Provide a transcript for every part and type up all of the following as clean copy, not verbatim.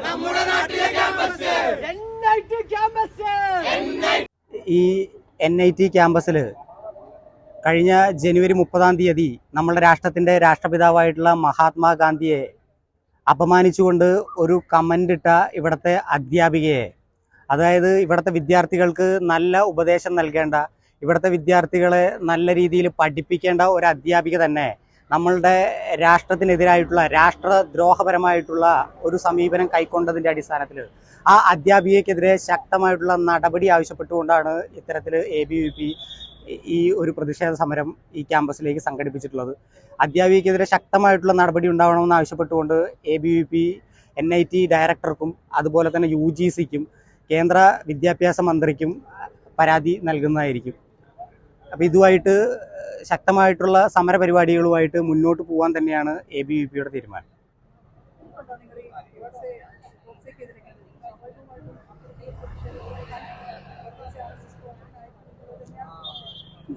നമ്മുടെ നാട്ടിലെ ക്യാമ്പസ് ഈ NIT ക്യാമ്പസിൽ കഴിഞ്ഞ ജനുവരി 30 നമ്മുടെ രാഷ്ട്രത്തിൻ്റെ രാഷ്ട്രപിതാവായിട്ടുള്ള മഹാത്മാഗാന്ധിയെ അപമാനിച്ചുകൊണ്ട് ഒരു കമൻ്റ് ഇട്ട ഇവിടുത്തെ അധ്യാപികയെ, അതായത് ഇവിടുത്തെ വിദ്യാർത്ഥികൾക്ക് നല്ല ഉപദേശം നൽകേണ്ട, ഇവിടുത്തെ വിദ്യാർത്ഥികളെ നല്ല രീതിയിൽ പഠിപ്പിക്കേണ്ട ഒരു അധ്യാപിക തന്നെ നമ്മളുടെ രാഷ്ട്രത്തിനെതിരായിട്ടുള്ള രാഷ്ട്രദ്രോഹപരമായിട്ടുള്ള ഒരു സമീപനം കൈക്കൊണ്ടതിൻ്റെ അടിസ്ഥാനത്തിൽ ആ അധ്യാപികയ്ക്കെതിരെ ശക്തമായിട്ടുള്ള നടപടി ആവശ്യപ്പെട്ടുകൊണ്ടാണ് ഇത്തരത്തിൽ ABVP ഈ ഒരു പ്രതിഷേധ സമരം ഈ ക്യാമ്പസിലേക്ക് സംഘടിപ്പിച്ചിട്ടുള്ളത്. അധ്യാപികയ്ക്കെതിരെ ശക്തമായിട്ടുള്ള നടപടി ഉണ്ടാവണമെന്ന് ആവശ്യപ്പെട്ടുകൊണ്ട് ABVP NIT ഡയറക്ടർക്കും അതുപോലെ തന്നെ UGCക്കും കേന്ദ്ര വിദ്യാഭ്യാസ മന്ത്രിക്കും പരാതി നൽകുന്നതായിരിക്കും. അപ്പോൾ ഇതുമായിട്ട് ശക്തമായിട്ടുള്ള സമരപരിപാടികളുമായിട്ട് മുന്നോട്ട് പോകാൻ തന്നെയാണ് ABVPയുടെ തീരുമാനം.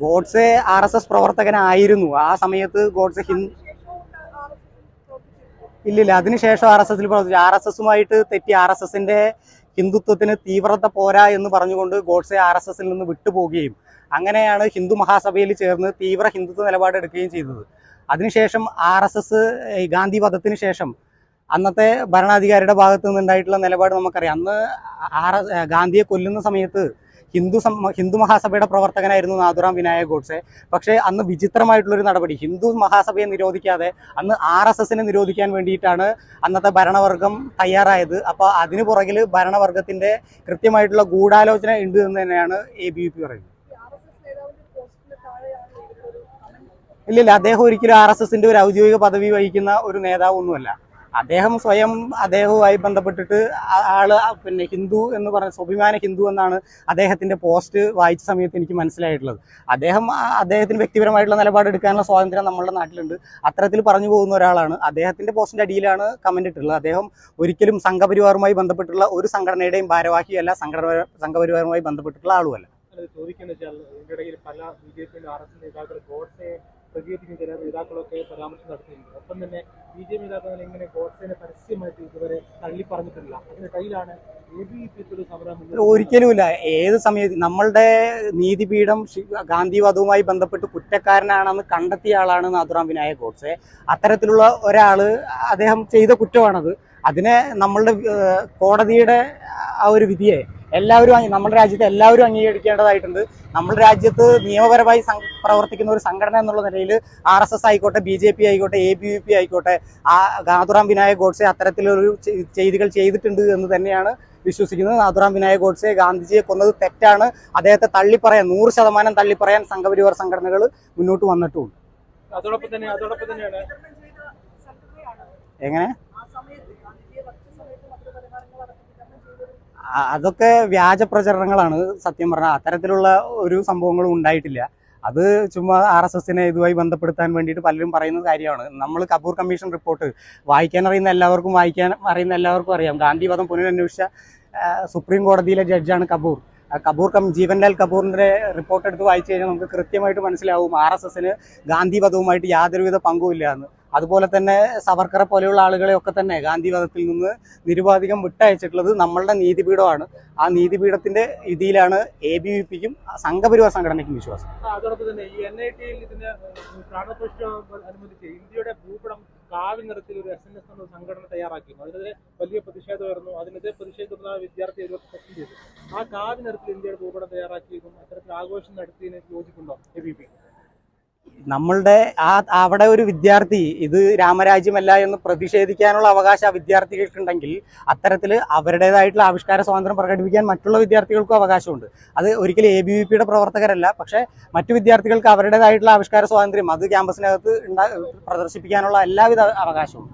ഗോഡ്സെ RSS പ്രവർത്തകനായിരുന്നു. ആ സമയത്ത് ഗോഡ്സെ ഇല്ലില്ല, അതിനുശേഷം RSSൽ പ്രവർത്തിച്ചു. RSSുമായിട്ട് തെറ്റി RSSന്റെ ഹിന്ദുത്വത്തിന് തീവ്രത പോരാ എന്ന് പറഞ്ഞുകൊണ്ട് ഗോഡ്സെ RSSൽ നിന്ന് വിട്ടുപോവുകയും അങ്ങനെയാണ് ഹിന്ദു മഹാസഭയിൽ ചേർന്ന് തീവ്ര ഹിന്ദുത്വ നിലപാടെടുക്കുകയും ചെയ്തത്. അതിനുശേഷം RSS ഗാന്ധി വധത്തിന് ശേഷം അന്നത്തെ ഭരണാധികാരിയുടെ ഭാഗത്തു നിന്നുണ്ടായിട്ടുള്ള നിലപാട് നമുക്കറിയാം. അന്ന് ഗാന്ധിയെ കൊല്ലുന്ന സമയത്ത് ഹിന്ദു മഹാസഭയുടെ പ്രവർത്തകനായിരുന്നു നാഥുറാം വിനായക് ഗോഡ്സെ. പക്ഷേ അന്ന് വിചിത്രമായിട്ടുള്ളൊരു നടപടി, ഹിന്ദു മഹാസഭയെ നിരോധിക്കാതെ അന്ന് RSSനെ നിരോധിക്കാൻ വേണ്ടിയിട്ടാണ് അന്നത്തെ ഭരണവർഗം തയ്യാറായത്. അപ്പോൾ അതിനു പുറകിൽ ഭരണവർഗത്തിൻ്റെ കൃത്യമായിട്ടുള്ള ഗൂഢാലോചന ഉണ്ട് എന്ന് തന്നെയാണ് ABVP പറയുന്നത്. ഇല്ലില്ല, അദ്ദേഹം ഒരിക്കലും RSSന്റെ ഒരു ഔദ്യോഗിക പദവി വഹിക്കുന്ന ഒരു നേതാവൊന്നുമല്ല. അദ്ദേഹം സ്വയം അദ്ദേഹവുമായി ബന്ധപ്പെട്ടിട്ട് ഹിന്ദു എന്ന് പറഞ്ഞ സ്വാഭിമാന ഹിന്ദു എന്നാണ് അദ്ദേഹത്തിൻ്റെ പോസ്റ്റ് വായിച്ച സമയത്ത് എനിക്ക് മനസ്സിലായിട്ടുള്ളത്. അദ്ദേഹത്തിന് വ്യക്തിപരമായിട്ടുള്ള നിലപാടെടുക്കാനുള്ള സ്വാതന്ത്ര്യം നമ്മളുടെ നാട്ടിലുണ്ട്. അത്തരത്തിൽ പറഞ്ഞു പോകുന്ന ഒരാളാണ്. അദ്ദേഹത്തിൻ്റെ പോസ്റ്റിൻ്റെ അടിയിലാണ് കമൻ്റ് ഇട്ടുള്ളത്. അദ്ദേഹം ഒരിക്കലും സംഘപരിവാറുമായി ബന്ധപ്പെട്ടുള്ള ഒരു സംഘടനയുടെയും ഭാരവാഹിയല്ല, സംഘപരിവാറുമായി ബന്ധപ്പെട്ടിട്ടുള്ള ആളുമല്ല. പ്രതികരിക്കുന്ന ചില നേതാക്കളൊക്കെ പരാമർശം നടത്തിയിട്ടുണ്ട്. ഒപ്പം തന്നെ BJP നേതാക്കൾ ഇങ്ങനെ ഗോഡ്സെനെ പരസ്യമായിട്ട് ഇതുവരെ തള്ളിപ്പറഞ്ഞിട്ടില്ല. അതിന്റെ കയ്യിലാണ് ABVP സമരം. ഒരിക്കലുമില്ല. ഏത് സമയത്ത് നമ്മളുടെ നീതിപീഠം ഗാന്ധി വധവുമായി ബന്ധപ്പെട്ട് കുറ്റക്കാരനാണെന്ന് കണ്ടെത്തിയ ആളാണ് നാഥുറാം വിനായക് ഗോഡ്സെ. അത്തരത്തിലുള്ള ഒരാൾ, അദ്ദേഹം ചെയ്ത കുറ്റമാണത്. അതിനെ നമ്മളുടെ കോടതിയുടെ ആ ഒരു വിധിയെ നമ്മുടെ രാജ്യത്തെ എല്ലാവരും അംഗീകരിക്കേണ്ടതായിട്ടുണ്ട്. നമ്മുടെ രാജ്യത്ത് നിയമപരമായി പ്രവർത്തിക്കുന്ന ഒരു സംഘടന എന്നുള്ള നിലയിൽ RSS ആയിക്കോട്ടെ, BJP ആയിക്കോട്ടെ, ABVP ആയിക്കോട്ടെ, നാഥുറാം വിനായക് ഗോഡ്സെ അത്തരത്തിലൊരു ചെയ്തികൾ ചെയ്തിട്ടുണ്ട് എന്ന് തന്നെയാണ് വിശ്വസിക്കുന്നത്. നാഥുറാം വിനായക് ഗോഡ്സെ ഗാന്ധിജിയെ കൊന്നത് തെറ്റാണ്, അദ്ദേഹത്തെ 100% തള്ളിപ്പറയാൻ സംഘപരിവാർ സംഘടനകൾ മുന്നോട്ട് വന്നിട്ടുമുണ്ട്. അതോടൊപ്പം തന്നെയാണ് എങ്ങനെ അതൊക്കെ വ്യാജ പ്രചരണങ്ങളാണ്. സത്യം പറഞ്ഞാൽ അത്തരത്തിലുള്ള ഒരു സംഭവങ്ങളും ഉണ്ടായിട്ടില്ല. അത് ചുമ്മാ RSSനെ ഇതുമായി ബന്ധപ്പെടുത്താൻ വേണ്ടിയിട്ട് പലരും പറയുന്ന കാര്യമാണ്. നമ്മൾ കപൂർ കമ്മീഷൻ റിപ്പോർട്ട് വായിക്കാൻ അറിയുന്ന എല്ലാവർക്കും അറിയാം. ഗാന്ധി വധം പുനരന്വേഷിച്ച സുപ്രീം കോടതിയിലെ ജഡ്ജാണ് കപൂർ. ജീവൻലാൽ കപൂറിൻ്റെ റിപ്പോർട്ട് എടുത്ത് വായിച്ചു കഴിഞ്ഞാൽ നമുക്ക് കൃത്യമായിട്ട് മനസ്സിലാവും RSSന് ഗാന്ധി വധവുമായിട്ട് യാതൊരുവിധ പങ്കുമില്ല എന്ന്. അതുപോലെ തന്നെ സവർക്കറെ പോലെയുള്ള ആളുകളെയൊക്കെ തന്നെ ഗാന്ധി വധത്തിൽ നിന്ന് നിരുപാധികം വിട്ടയച്ചിട്ടുള്ളത് നമ്മളുടെ നീതിപീഠമാണ്. ആ നീതിപീഠത്തിന്റെ രീതിയിലാണ് ABVPക്കും സംഘപരിവാർ സംഘടനയ്ക്കും വിശ്വാസം. അതോടൊപ്പം തന്നെ ഈ NITയിൽ ഇതിന് അനുബന്ധിച്ച് ഇന്ത്യയുടെ ഭൂപടം കാവി നിറത്തിൽ ഒരു SNS എന്ന സംഘടന തയ്യാറാക്കിയിരുന്നു. അതിനെതിരെ വലിയ പ്രതിഷേധമായിരുന്നു. അതിനെതിരെ പ്രതിഷേധിക്കുന്ന വിദ്യാർത്ഥി പ്രശ്നം ചെയ്തു. ആ കാവി നിറത്തിൽ ഇന്ത്യയുടെ ഭൂപടം തയ്യാറാക്കിയതും അത്തരത്തിൽ ആഘോഷം നടത്തിയതിന് യോജിക്കുന്നുണ്ടോ ABVP? നമ്മളുടെ അവിടെ ഒരു വിദ്യാർത്ഥി ഇത് രാമരാജ്യമല്ല എന്ന് പ്രതിഷേധിക്കാനുള്ള അവകാശം ആ വിദ്യാർത്ഥികൾക്കുണ്ടെങ്കിൽ അത്തരത്തിൽ അവരുടേതായിട്ടുള്ള ആവിഷ്കാര സ്വാതന്ത്ര്യം പ്രകടിപ്പിക്കാൻ മറ്റുള്ള വിദ്യാർത്ഥികൾക്കും അവകാശമുണ്ട്. അത് ഒരിക്കലും ABVPയുടെ പ്രവർത്തകരല്ല, പക്ഷേ മറ്റു വിദ്യാർത്ഥികൾക്ക് അവരുടേതായിട്ടുള്ള ആവിഷ്കാര സ്വാതന്ത്ര്യം അത് ക്യാമ്പസിനകത്ത് പ്രദർശിപ്പിക്കാനുള്ള എല്ലാവിധ അവകാശവും.